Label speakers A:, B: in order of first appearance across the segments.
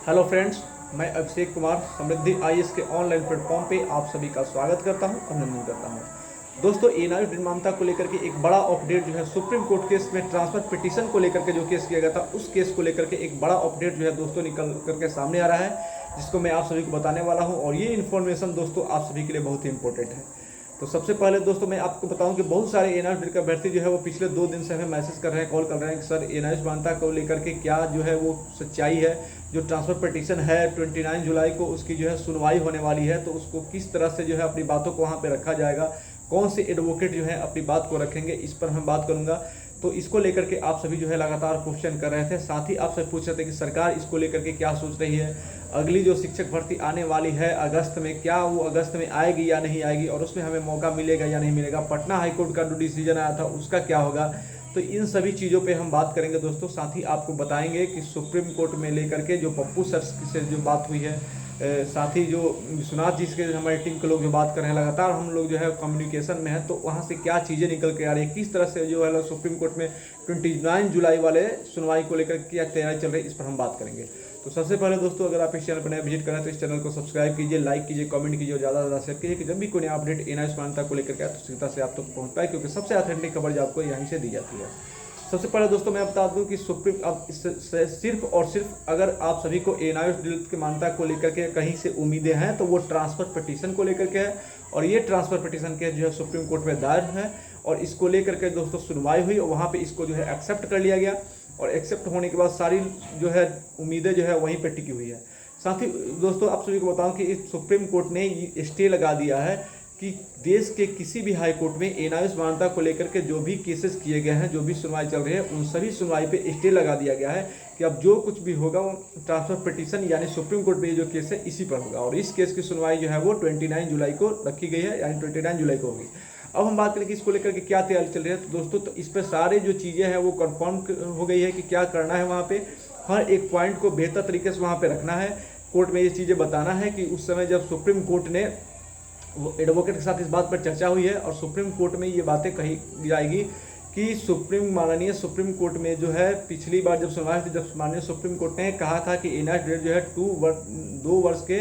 A: Hello friends, मैं अभिषेक कुमार समृद्धि IAS के online platform पे आप सभी का स्वागत करता हूं, अभिनंदन करता हूं। दोस्तों, एनआईओ निर्माणता को लेकर के एक बड़ा अपडेट जो है सुप्रीम कोर्ट केस में ट्रांसफर पिटीशन को लेकर के जो केस किया गया था, उस केस को लेकर के एक बड़ा अपडेट जो है दोस्तों निकल करके सामने आ रहा है, जिसको मैं आप सभी को बताने वाला हूँ। और ये इन्फॉर्मेशन दोस्तों आप सभी के लिए बहुत ही इंपॉर्टेंट है। तो सबसे पहले दोस्तों मैं आपको बताऊं कि बहुत सारे एनआईओ का अभ्यर्थी जो है वो पिछले 2 दिन से हमें मैसेज कर रहे हैं, कॉल कर रहे हैं कि सर एनआईओ मान्यता को लेकर के क्या जो है वो सच्चाई है। जो ट्रांसफर पिटीशन है 29 जुलाई को उसकी जो है सुनवाई होने वाली है, तो उसको किस तरह से जो है अपनी बातों को वहाँ पे रखा जाएगा, कौन से एडवोकेट जो है अपनी बात को रखेंगे, इस पर हम बात करूँगा। तो इसको लेकर के आप सभी जो है लगातार क्वेश्चन कर रहे थे, साथ ही आपसे पूछ रहे थे कि सरकार इसको लेकर के क्या सोच रही है। अगली जो शिक्षक भर्ती आने वाली है अगस्त में, क्या वो अगस्त में आएगी या नहीं आएगी, और उसमें हमें मौका मिलेगा या नहीं मिलेगा। पटना हाईकोर्ट का जो डिसीजन आया था उसका क्या होगा। तो इन सभी चीज़ों पे हम बात करेंगे दोस्तों। साथ ही आपको बताएंगे कि सुप्रीम कोर्ट में लेकर के जो पप्पू सर से जो बात हुई है, साथ ही जो विश्वनाथ जी के हमारी टीम के लोग जो बात कर रहे हैं, लगातार हम लोग जो है कम्युनिकेशन में है, तो वहाँ से क्या चीज़ें निकल के आ रही है, किस तरह से जो है सुप्रीम कोर्ट में 29 जुलाई वाले सुनवाई को लेकर क्या तैयारी चल रही है, इस पर हम बात करेंगे। तो सबसे पहले दोस्तों, अगर आप इस चैनल पर नए विजिट करें तो इस चैनल को सब्सक्राइब कीजिए, लाइक कीजिए, कमेंट कीजिए और ज़्यादा से ज़्यादा शेयर कीजिए कि जब भी कोई नया अपडेट एनआईओ मान्यता को लेकर के आए तो सीधा से आप तक पहुँच पाए, क्योंकि सबसे ऑथेंटिक खबर जो आपको यहीं से दी जाती है। सबसे पहले दोस्तों मैं बता दूं कि सुप्रीम अब सिर्फ और सिर्फ अगर आप सभी को एनआईओ की मान्यता को लेकर के कहीं से उम्मीदें हैं तो वो ट्रांसफर पिटीशन को लेकर के है। और ये ट्रांसफर पिटीशन के जो है सुप्रीम कोर्ट में दायर है, और इसको लेकर के दोस्तों सुनवाई हुई और वहाँ पे इसको जो है एक्सेप्ट कर लिया गया। और एक्सेप्ट होने के बाद सारी जो है उम्मीदें जो है वहीं पर टिकी हुई है। साथ ही दोस्तों आप सभी को बताऊँ कि इस सुप्रीम कोर्ट ने स्टे लगा दिया है कि देश के किसी भी हाई कोर्ट में एनआईओ मान्यता को लेकर के जो भी केसेस किए गए हैं, जो भी सुनवाई चल रही है, उन सभी सुनवाई पे स्टे लगा दिया गया है कि अब जो कुछ भी होगा वो ट्रांसफर पिटीशन यानी सुप्रीम कोर्ट में जो केस है इसी पर होगा। और इस केस की सुनवाई जो है वो 29 जुलाई को रखी गई है, यानी 29 जुलाई को होगी। अब हम बात करें कि इसको लेकर के क्या तैयारी चल रही है, तो दोस्तों तो इस पर सारे जो चीज़ें हैं वो कन्फर्म हो गई है कि क्या करना है। वहाँ पे हर एक पॉइंट को बेहतर तरीके से वहाँ पे रखना है, कोर्ट में ये चीज़ें बताना है कि उस समय जब सुप्रीम कोर्ट ने वो एडवोकेट के साथ इस बात पर चर्चा हुई है और सुप्रीम कोर्ट में ये बातें कही जाएगी कि माननीय सुप्रीम कोर्ट में जो है पिछली बार जब सुनवाई थी, जब माननीय सुप्रीम कोर्ट ने कहा था कि एनआईओ जो है 2 वर्ष के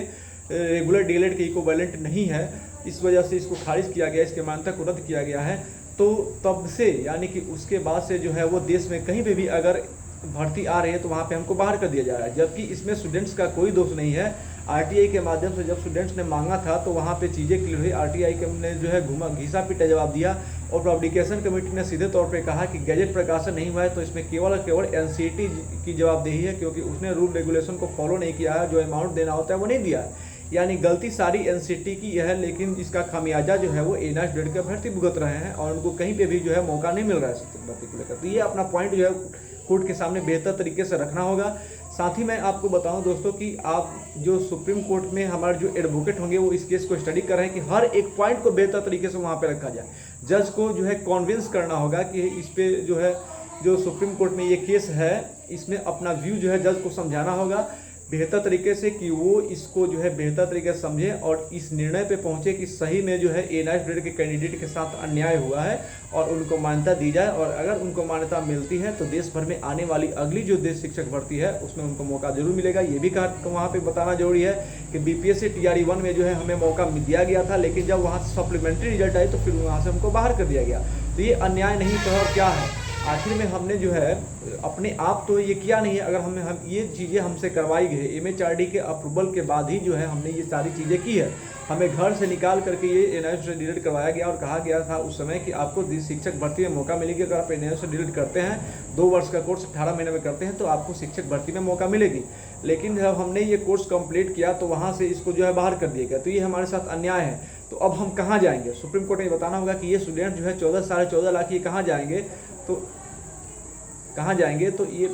A: रेगुलर डीएलएड के इक्विवेलेंट नहीं है, इस वजह से इसको खारिज किया गया, इसके मान्यता को रद्द किया गया है। तो तब से यानी कि उसके बाद से जो है वो देश में कहीं पे भी अगर भर्ती आ रही है तो वहाँ पे हमको बाहर कर दिया जा रहा है, जबकि इसमें स्टूडेंट्स का कोई दोष नहीं है। आरटीआई के माध्यम से जब स्टूडेंट्स ने मांगा था तो वहाँ पे चीज़ें क्लियर हुई। आरटीआई ने जो है घिसा पीटा जवाब दिया और पब्लिकेशन कमेटी ने सीधे तौर पे कहा कि गैजेट प्रकाशन नहीं हुआ है तो इसमें केवल और केवल एनसीईटी की जवाबदेही है, क्योंकि उसने रूल रेगुलेशन को फॉलो नहीं किया है, जो अमाउंट देना होता है वो नहीं दिया है। यानी गलती सारी एनसीईटी की है, लेकिन इसका खामियाजा जो है वो एनआईओ के अभ्यर्थी भुगत रहे हैं और उनको कहीं पे भी जो है मौका नहीं मिल रहा है शिक्षक भर्ती को लेकर। तो ये अपना पॉइंट जो है कोर्ट के सामने बेहतर तरीके से रखना होगा। साथ ही मैं आपको बताऊं दोस्तों कि आप जो सुप्रीम कोर्ट में हमारे जो एडवोकेट होंगे वो इस केस को स्टडी कर रहे हैं कि हर एक पॉइंट को बेहतर तरीके से वहाँ पे रखा जाए। जज को जो है कॉन्विंस करना होगा कि इस पे जो है जो सुप्रीम कोर्ट में ये केस है इसमें अपना व्यू जो है जज को समझाना होगा बेहतर तरीके से, कि वो इसको जो है बेहतर तरीके से समझे और इस निर्णय पे पहुंचे कि सही में जो है एनआईओ के कैंडिडेट के साथ अन्याय हुआ है और उनको मान्यता दी जाए। और अगर उनको मान्यता मिलती है तो देश भर में आने वाली अगली जो देश शिक्षक भर्ती है उसमें उनको मौका जरूर मिलेगा। ये भी कहा वहाँ पर बताना जरूरी है कि बीपीएससी TRE 1 में जो है हमें मौका दिया गया था, लेकिन जब वहाँ से सप्लीमेंट्री रिजल्ट आई तो फिर वहाँ से हमको बाहर कर दिया गया। तो ये अन्याय नहीं तो और क्या है। आखिर में हमने जो है अपने आप तो ये किया नहीं है, अगर हम ये चीज़ें हमसे करवाई गई है MHRD के अप्रूवल के बाद ही जो है हमने ये सारी चीज़ें की है। हमें घर से निकाल करके ये एनआईओ से डिलीट करवाया गया और कहा गया था उस समय कि आपको शिक्षक भर्ती में मौका मिलेगी। अगर आप एनआईओ से डिलीट करते हैं 2 वर्ष का कोर्स 18 महीने में करते हैं तो आपको शिक्षक भर्ती में मौका मिलेगी। लेकिन जब हमने ये कोर्स कंप्लीट किया तो वहाँ से इसको जो है बाहर कर दिया गया। तो ये हमारे साथ अन्याय है। तो अब हम कहाँ जाएंगे, सुप्रीम कोर्ट ने बताना होगा कि ये स्टूडेंट जो है 14 साढ़े 14 लाख ये कहाँ जाएंगे। तो ये